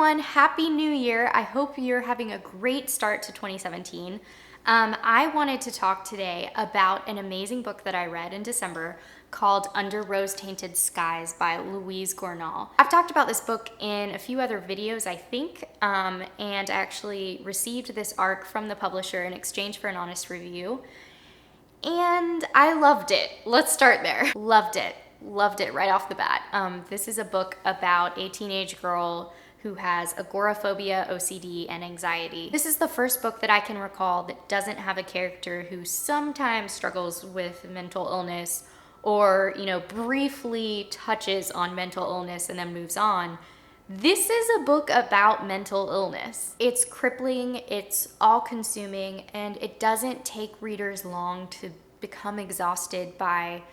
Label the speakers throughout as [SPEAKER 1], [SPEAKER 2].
[SPEAKER 1] everyone, Happy New Year. I hope you're having a great start to 2017. I wanted to talk today about an amazing book that I read in December called Under Rose-Tainted Skies by Louise Gournall. I've talked about this book in a few other videos, I think, and I actually received this ARC from the publisher in exchange for an honest review, and I loved it. Let's start there. Loved it right off the bat. This is a book about a teenage girl who has agoraphobia, OCD, and anxiety. This is the first book that I can recall that doesn't have a character who sometimes struggles with mental illness or, briefly touches on mental illness and then moves on. This is a book about mental illness. It's crippling, it's all-consuming, and it doesn't take readers long to become exhausted by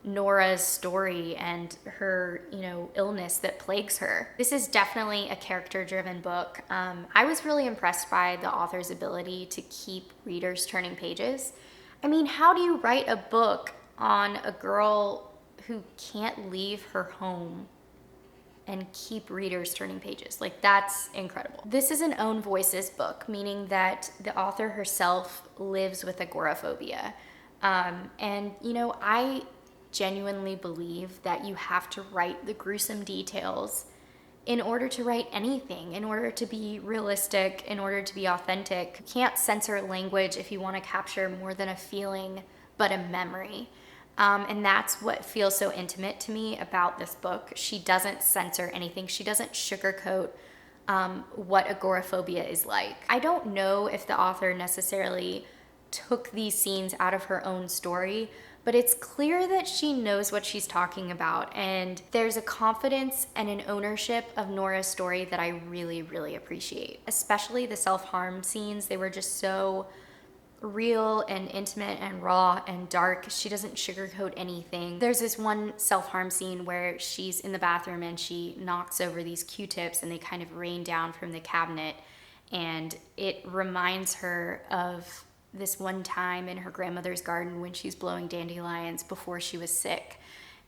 [SPEAKER 1] Nora's story and her, illness that plagues her. This is definitely a character-driven book. I was really impressed by the author's ability to keep readers turning pages. I mean, how do you write a book on a girl who can't leave her home and keep readers turning pages? Like, that's incredible. This is an own voices book, meaning that the author herself lives with agoraphobia. I genuinely believe that you have to write the gruesome details in order to write anything, in order to be realistic, in order to be authentic. You can't censor language if you want to capture more than a feeling, but a memory. And that's what feels so intimate to me about this book. She doesn't censor anything. She doesn't sugarcoat what agoraphobia is like. I don't know if the author necessarily took these scenes out of her own story, but it's clear that she knows what she's talking about, and there's a confidence and an ownership of Nora's story that I really, really appreciate. Especially the self-harm scenes. They were just so real and intimate and raw and dark. She doesn't sugarcoat anything. There's this one self-harm scene where she's in the bathroom and she knocks over these Q-tips and they kind of rain down from the cabinet, and it reminds her of this one time in her grandmother's garden when she's blowing dandelions before she was sick.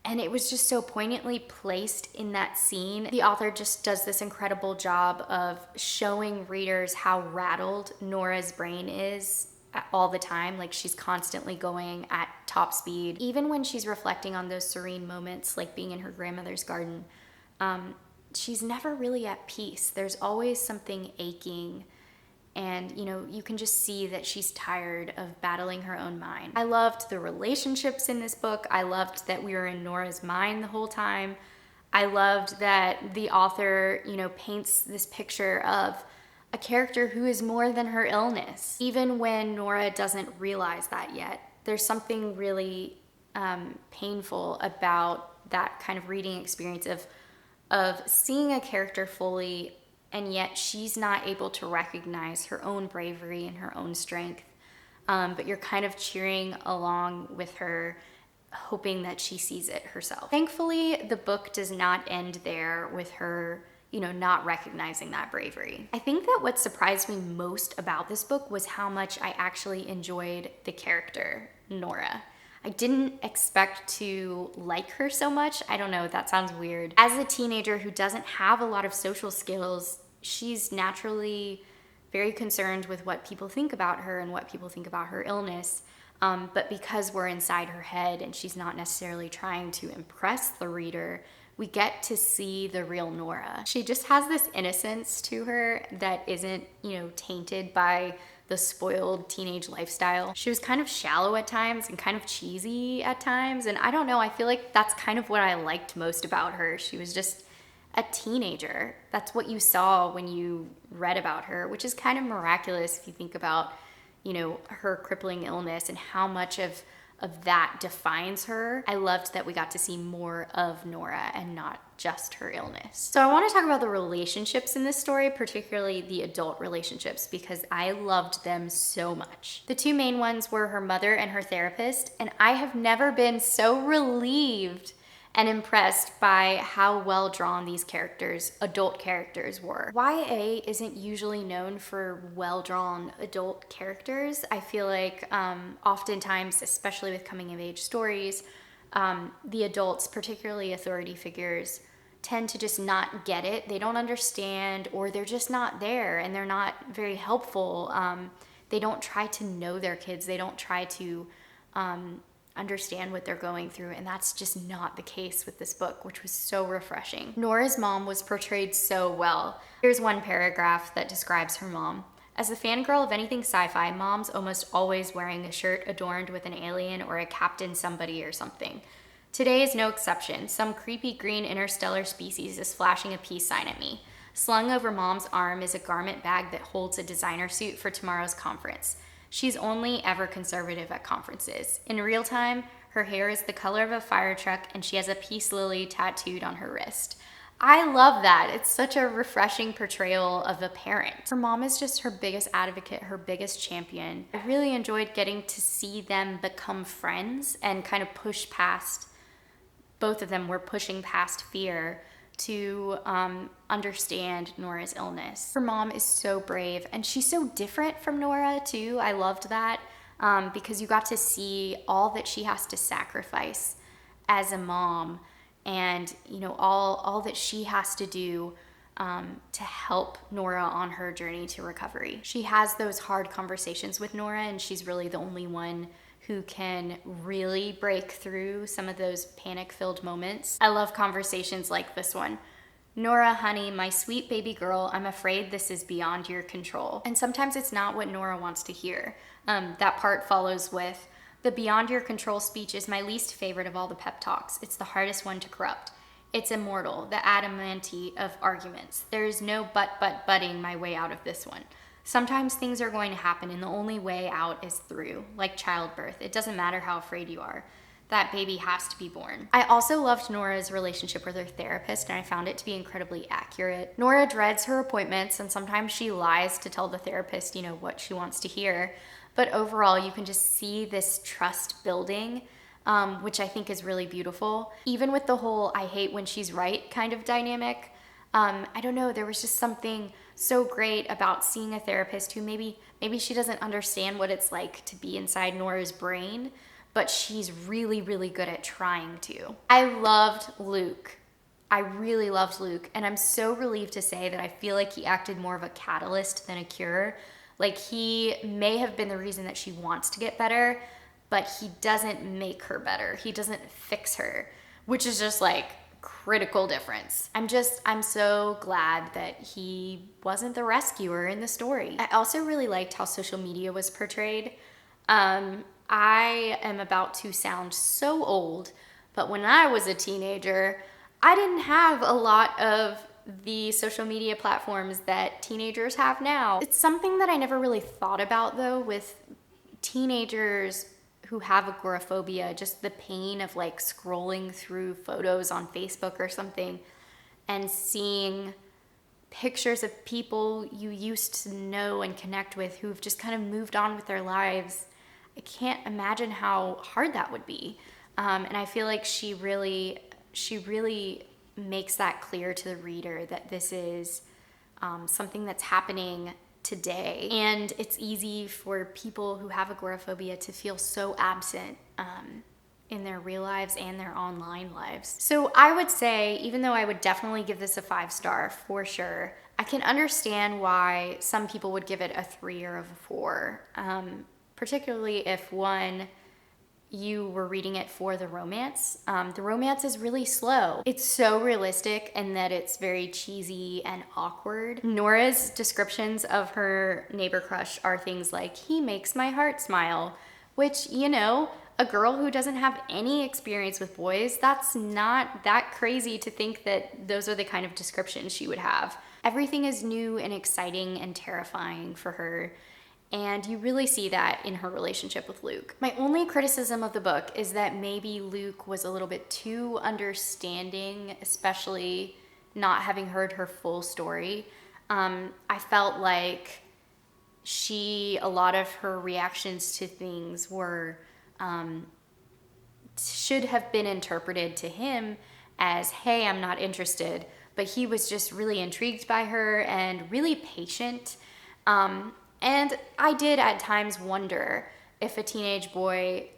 [SPEAKER 1] And it was just so poignantly placed in that scene. The author just does this incredible job of showing readers how rattled Nora's brain is all the time. Like, she's constantly going at top speed. Even when she's reflecting on those serene moments, like being in her grandmother's garden, she's never really at peace. There's always something aching. And, you can just see that she's tired of battling her own mind. I loved the relationships in this book. I loved that we were in Nora's mind the whole time. I loved that the author, paints this picture of a character who is more than her illness, even when Nora doesn't realize that yet. There's something really painful about that kind of reading experience of seeing a character fully, and yet she's not able to recognize her own bravery and her own strength. But you're kind of cheering along with her, hoping that she sees it herself. Thankfully, the book does not end there with her, not recognizing that bravery. I think that what surprised me most about this book was how much I actually enjoyed the character, Nora. I didn't expect to like her so much. I don't know, that sounds weird. As a teenager who doesn't have a lot of social skills, she's naturally very concerned with what people think about her and what people think about her illness. But because we're inside her head and she's not necessarily trying to impress the reader, we get to see the real Nora. She just has this innocence to her that isn't, tainted by the spoiled teenage lifestyle. She was kind of shallow at times and kind of cheesy at times. And I don't know, I feel like that's kind of what I liked most about her. She was just a teenager. That's what you saw when you read about her, which is kind of miraculous if you think about, her crippling illness and how much of that defines her. I loved that we got to see more of Nora and not just her illness. So I want to talk about the relationships in this story, particularly the adult relationships, because I loved them so much. The two main ones were her mother and her therapist, and I have never been so relieved and impressed by how well drawn these characters, adult characters, were. YA isn't usually known for well drawn adult characters. I feel like oftentimes, especially with coming of age stories, the adults, particularly authority figures, tend to just not get it. They don't understand, or they're just not there, and they're not very helpful. They don't try to know their kids. They don't try to understand what they're going through, and that's just not the case with this book, which was so refreshing. Nora's mom was portrayed so well. Here's one paragraph that describes her mom. As a fangirl of anything sci-fi, mom's almost always wearing a shirt adorned with an alien or a Captain Somebody or something. Today is no exception. Some creepy green interstellar species is flashing a peace sign at me. Slung over mom's arm is a garment bag that holds a designer suit for tomorrow's conference. She's only ever conservative at conferences. In real time, her hair is the color of a fire truck and she has a peace lily tattooed on her wrist. I love that. It's such a refreshing portrayal of a parent. Her mom is just her biggest advocate, her biggest champion. I really enjoyed getting to see them become friends and kind of push past, both of them were pushing past fear to understand Nora's illness. Her mom is so brave, and she's so different from Nora too. I loved that because you got to see all that she has to sacrifice as a mom, and all that she has to do to help Nora on her journey to recovery. She has those hard conversations with Nora, and she's really the only one who can really break through some of those panic-filled moments. I love conversations like this one. Nora, honey, my sweet baby girl, I'm afraid this is beyond your control. And sometimes it's not what Nora wants to hear. That part follows with, the beyond your control speech is my least favorite of all the pep talks. It's the hardest one to corrupt. It's immortal, the adamantine of arguments. There is no butting my way out of this one. Sometimes things are going to happen and the only way out is through, like childbirth. It doesn't matter how afraid you are. That baby has to be born. I also loved Nora's relationship with her therapist, and I found it to be incredibly accurate. Nora dreads her appointments, and sometimes she lies to tell the therapist, what she wants to hear. But overall, you can just see this trust building, which I think is really beautiful. Even with the whole I hate when she's right kind of dynamic, I don't know, there was just something so great about seeing a therapist who maybe she doesn't understand what it's like to be inside Nora's brain, but she's really, really good at trying to. I loved Luke. I really loved Luke, and I'm so relieved to say that I feel like he acted more of a catalyst than a cure. Like, he may have been the reason that she wants to get better, but he doesn't make her better. He doesn't fix her, which is just like critical difference. I'm so glad that he wasn't the rescuer in the story. I also really liked how social media was portrayed. I am about to sound so old, but when I was a teenager, I didn't have a lot of the social media platforms that teenagers have now. It's something that I never really thought about though, with teenagers who have agoraphobia, just the pain of like scrolling through photos on Facebook or something and seeing pictures of people you used to know and connect with who've just kind of moved on with their lives. I can't imagine how hard that would be. And I feel like she really makes that clear to the reader that this is something that's happening today. And it's easy for people who have agoraphobia to feel so absent in their real lives and their online lives. So I would say, even though I would definitely give this a 5-star for sure, I can understand why some people would give it a 3 or a 4, particularly if you were reading it for the romance. The romance is really slow. It's so realistic in that it's very cheesy and awkward. Nora's descriptions of her neighbor crush are things like, he makes my heart smile, which, a girl who doesn't have any experience with boys, that's not that crazy to think that those are the kind of descriptions she would have. Everything is new and exciting and terrifying for her. And you really see that in her relationship with Luke. My only criticism of the book is that maybe Luke was a little bit too understanding, especially not having heard her full story. I felt like a lot of her reactions to things were, should have been interpreted to him as, hey, I'm not interested. But he was just really intrigued by her and really patient. And I did at times wonder if a teenage boy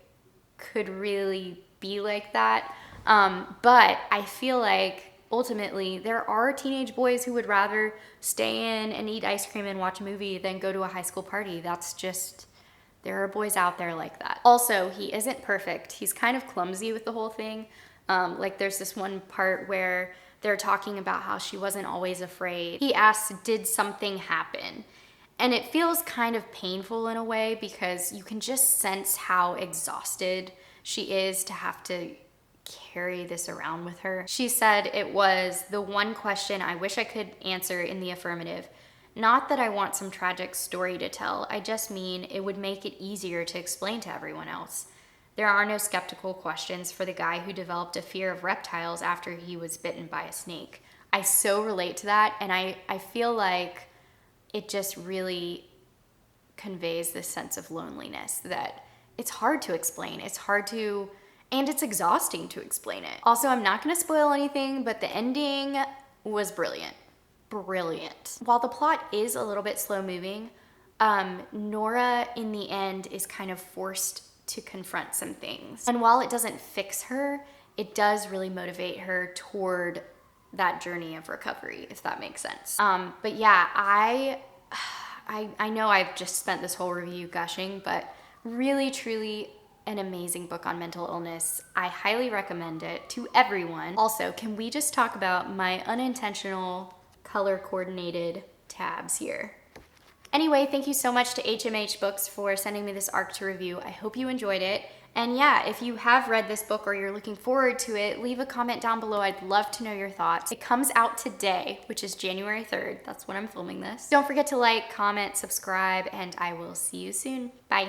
[SPEAKER 1] could really be like that. But I feel like ultimately, there are teenage boys who would rather stay in and eat ice cream and watch a movie than go to a high school party. That's just, there are boys out there like that. Also, he isn't perfect. He's kind of clumsy with the whole thing. Like there's this one part where they're talking about how she wasn't always afraid. He asks, did something happen? And it feels kind of painful in a way because you can just sense how exhausted she is to have to carry this around with her. She said it was the one question I wish I could answer in the affirmative. Not that I want some tragic story to tell, I just mean it would make it easier to explain to everyone else. There are no skeptical questions for the guy who developed a fear of reptiles after he was bitten by a snake. I so relate to that, and I feel like it just really conveys this sense of loneliness that it's hard to explain. It's hard to, and it's exhausting to explain it. Also, I'm not gonna spoil anything, but the ending was brilliant. Brilliant. While the plot is a little bit slow moving, Nora in the end is kind of forced to confront some things. And while it doesn't fix her, it does really motivate her toward that journey of recovery, if that makes sense. But yeah, I know I've just spent this whole review gushing, but really, truly an amazing book on mental illness. I highly recommend it to everyone. Also, can we just talk about my unintentional color coordinated tabs here? Anyway, thank you so much to HMH Books for sending me this ARC to review. I hope you enjoyed it. And yeah, if you have read this book or you're looking forward to it, leave a comment down below. I'd love to know your thoughts. It comes out today, which is January 3rd. That's when I'm filming this. Don't forget to like, comment, subscribe, and I will see you soon. Bye.